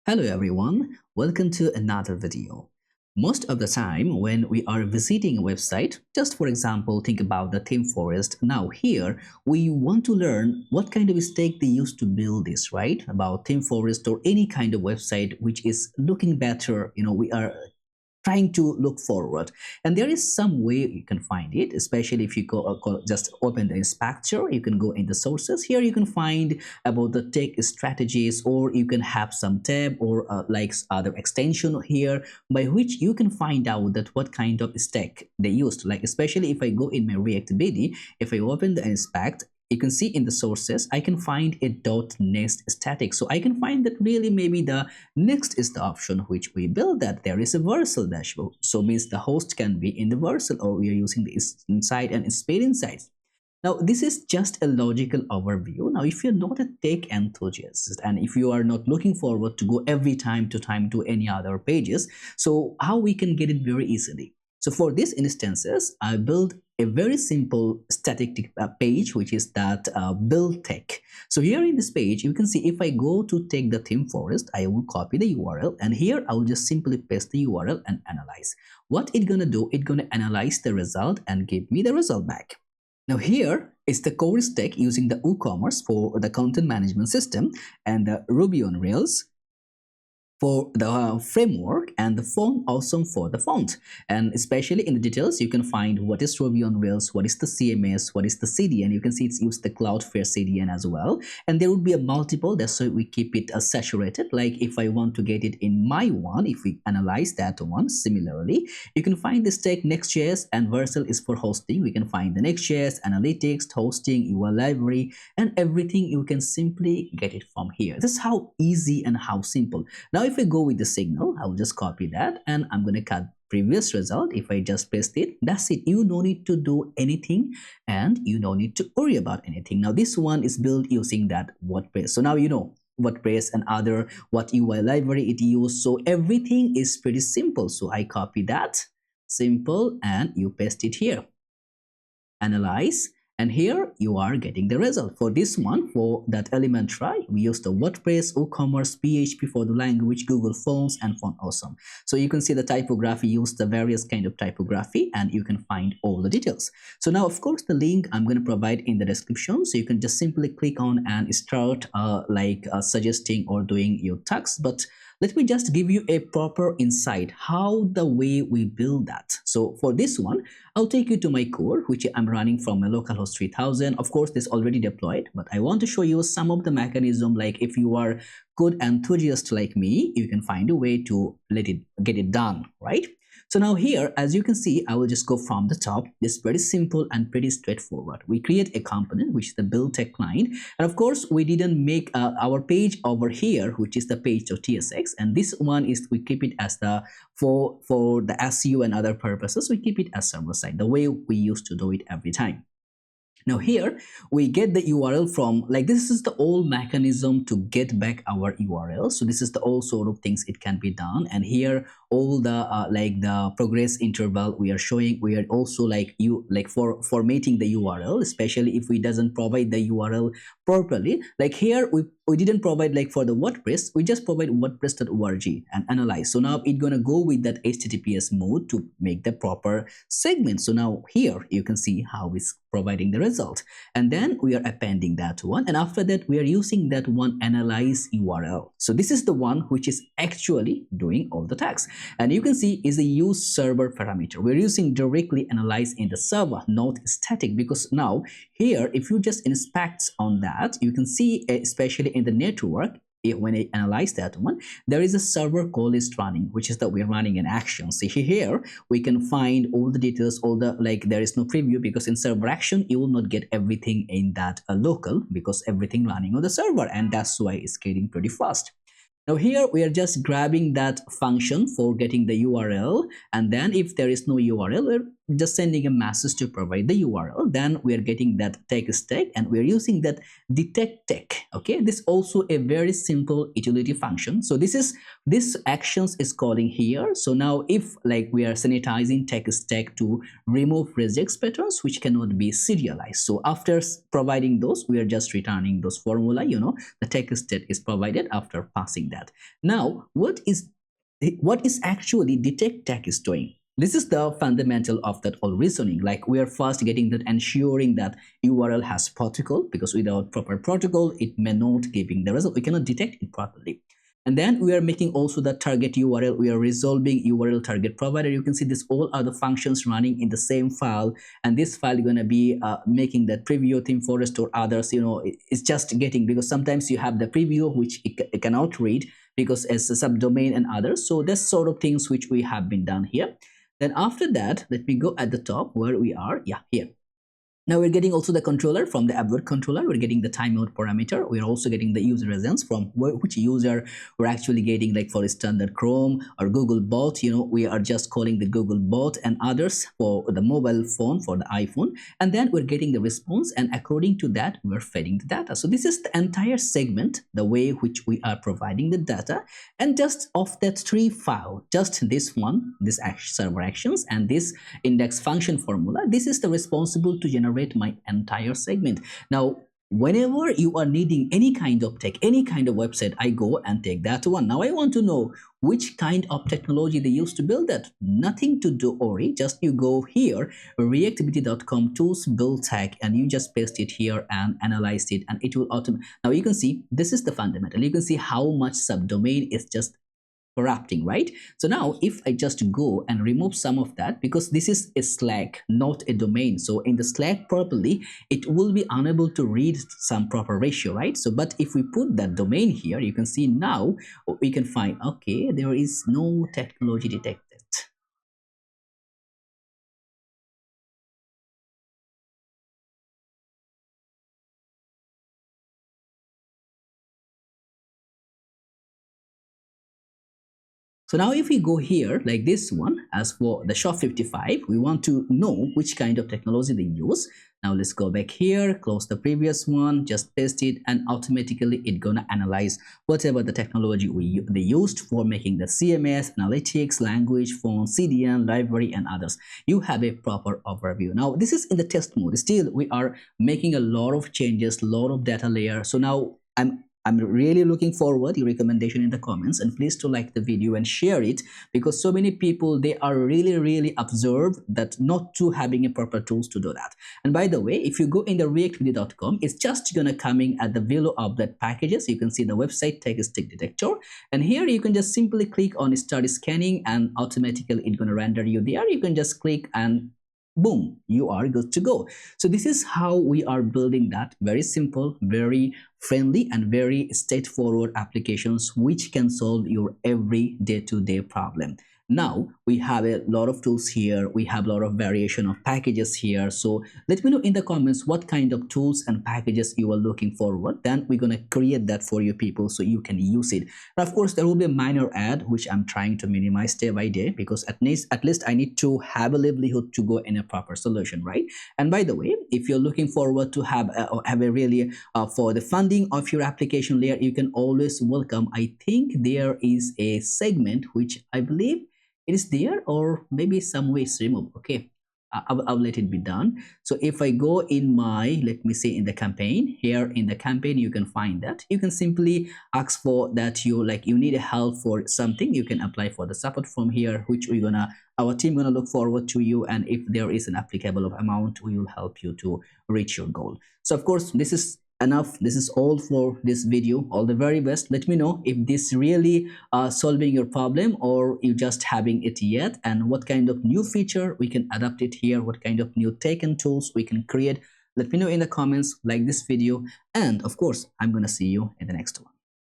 Hello everyone, welcome to another video. Most of the time when we are visiting a website, just for example, think about the theme forest. Now here, we want to learn what kind of mistake they used to build this, right? About theme forest or any kind of website which is looking better. We are trying to look forward, and there is some way you can find it, especially if you just open the inspector. You can go in the sources. Here you can find about the tech strategies, or you can have some tab or like other extension here by which you can find out that what kind of stack they used. Like especially if I go in my React BD, if I open the inspect, you can see in the sources I can find a .next static, so I can find that really maybe the next is the option which we build, that there is a Vercel dashboard, so means the host can be in the Vercel, or we are using the inside and spade inside. Now this is just a logical overview. Now if you're not a tech enthusiast and if you are not looking forward to go every time to any other pages, so how we can get it very easily. So for these instances, I build a very simple static page, which is that build tech. So here in this page, you can see if I go to take the theme forest, I will copy the URL, and here I will just simply paste the URL and analyze. What it's gonna do, it's gonna analyze the result and give me the result back. Now here is the core stack using the WooCommerce for the content management system, and the Ruby on Rails for the framework, and the font awesome for the font. And especially in the details, you can find what is Ruby on Rails, what is the CMS, what is the CDN. You can see it's used the Cloudflare CDN as well, and there would be a multiple. That's why we keep it saturated. Like if I want to get it in my one, if we analyze that one similarly, you can find the stack Next.js, and Vercel is for hosting. We can find the Next.js, analytics, hosting, UI library, and everything. You can simply get it from here. This is how easy and how simple. Now if I go with the signal, I'll just copy that and I'm going to cut previous result. If I just paste it, that's it. You don't need to do anything and you don't need to worry about anything. Now this one is built using that WordPress. So now you know WordPress and other what UI library it used. So everything is pretty simple. So I copy that, simple, and you paste it here. Analyze. And here you are getting the result. For this one, for that Elementary, we use the WordPress, WooCommerce, PHP for the language, Google Fonts, and Font Awesome. So you can see the typography, use the various kind of typography, and you can find all the details. So now, of course, the link I'm going to provide in the description. So you can just simply click on and start suggesting or doing your tasks. But let me just give you a proper insight how the way we build that. So for this one, I'll take you to my core, which I'm running from my localhost 3000. Of course, this already deployed, but I want to show you some of the mechanism. Like if you are good enthusiast like me, you can find a way to get it done, right? So now here, as you can see, I will just go from the top. It's very simple and pretty straightforward. We create a component, which is the build tech client. And of course, we didn't make our page over here, which is the page.tsx. And this one is, we keep it as the, for the SEO and other purposes, we keep it as server side, the way we used to do it every time. Now here we get the URL from, like, this is the old mechanism to get back our URL. So this is the old sort of things it can be done. And here all the like the progress interval we are showing. We are also like for formatting the URL, especially if we doesn't provide the URL properly. Like here we didn't provide, like for the WordPress, we just provide wordpress.org and analyze. So now it's gonna go with that HTTPS mode to make the proper segment. So now here you can see how it's providing the result, and then we are appending that one, and after that we are using that one analyze URL. So this is the one which is actually doing all the tasks, and you can see is a use server parameter. We're using directly analyze in the server, not static, because now here if you just inspect on that, you can see especially in the network, when I analyze that one, there is a server call is running, which is that we're running an action. See here we can find all the details, all the, like, there is no preview, because in server action you will not get everything in that local, because everything running on the server, and that's why it's getting pretty fast. Now here we are just grabbing that function for getting the URL, and then if there is no URL, just sending a message to provide the URL, then we are getting that text tag and we are using that detect tag. Okay, this also a very simple utility function. So this actions is calling here. So now if like we are sanitizing text tag to remove regex patterns which cannot be serialized, so after providing those, we are just returning those formula. The text tag is provided after passing that. Now what is actually detect tag is doing? This is the fundamental of that whole reasoning. Like we are first getting that, ensuring that URL has protocol, because without proper protocol it may not giving the result, we cannot detect it properly. And then we are making also the target URL, we are resolving URL target provider. You can see this all are the functions running in the same file, and this file is going to be making that preview theme forest or others. It's just getting, because sometimes you have the preview which it cannot read because it's a subdomain and others. So that's sort of things which we have been done here. Then after that, let me go at the top where we are. Yeah, here. Now we're getting also the controller from the abort controller. We're getting the timeout parameter. We're also getting the user agents from which user we're actually getting, like for standard Chrome or Google bot. We are just calling the Google bot and others for the mobile phone, for the iPhone. And then we're getting the response, and according to that, we're feeding the data. So this is the entire segment, the way which we are providing the data. And just of that three file, just this one, this server actions and this index function formula, this is the responsible to generate my entire segment. Now whenever you are needing any kind of tech, any kind of website, I go and take that one. Now I want to know which kind of technology they used to build that. Nothing to do, Ori, just you go here, reactivity.com tools build tag, and you just paste it here and analyze it, and it will automate. Now you can see this is the fundamental. You can see how much subdomain is just corrupting, right? So now if I just go and remove some of that, because this is a Slack, not a domain, so in the Slack properly it will be unable to read some proper ratio, right? So but if we put that domain here, you can see now we can find, okay, there is no technology detected. So now if we go here like this one, as for the shop 55, we want to know which kind of technology they use. Now let's go back here, close the previous one, just paste it, and automatically it's gonna analyze whatever the technology they used for making the CMS, analytics, language, font, CDN, library, and others. You have a proper overview. Now this is in the test mode. Still, we are making a lot of changes, a lot of data layer. So now I'm really looking forward your recommendation in the comments, and please to like the video and share it, because so many people, they are really observed that not to having a proper tools to do that. And by the way, if you go in the reactivity.com, it's just gonna coming at the below of that packages. You can see the website text detector, and here you can just simply click on start scanning, and automatically it's gonna render you there. You can just click and boom, you are good to go. So this is how we are building that very simple, very friendly, and very straightforward applications which can solve your every day-to-day problem. Now we have a lot of tools here, we have a lot of variation of packages here. So let me know in the comments what kind of tools and packages you are looking forward, then we're gonna create that for you people so you can use it. And of course there will be a minor ad which I'm trying to minimize day by day, because at least I need to have a livelihood to go in a proper solution, right? And by the way, if you're looking forward to have a really for the funding of your application layer, you can always welcome, I think there is a segment which I believe it is there, or maybe some ways removed. Okay, I'll let it be done. So if I go in my, let me say in the campaign, here in the campaign you can find that you can simply ask for that you need a help for something. You can apply for the support from here, which our team gonna look forward to you, and if there is an applicable of amount, we will help you to reach your goal. So of course this is enough. This is all for this video. All the very best. Let me know if this really solving your problem, or you just having it yet, and what kind of new feature we can adapt it here, what kind of new tech and tools we can create. Let me know in the comments. Like this video, and of course I'm gonna see you in the next one.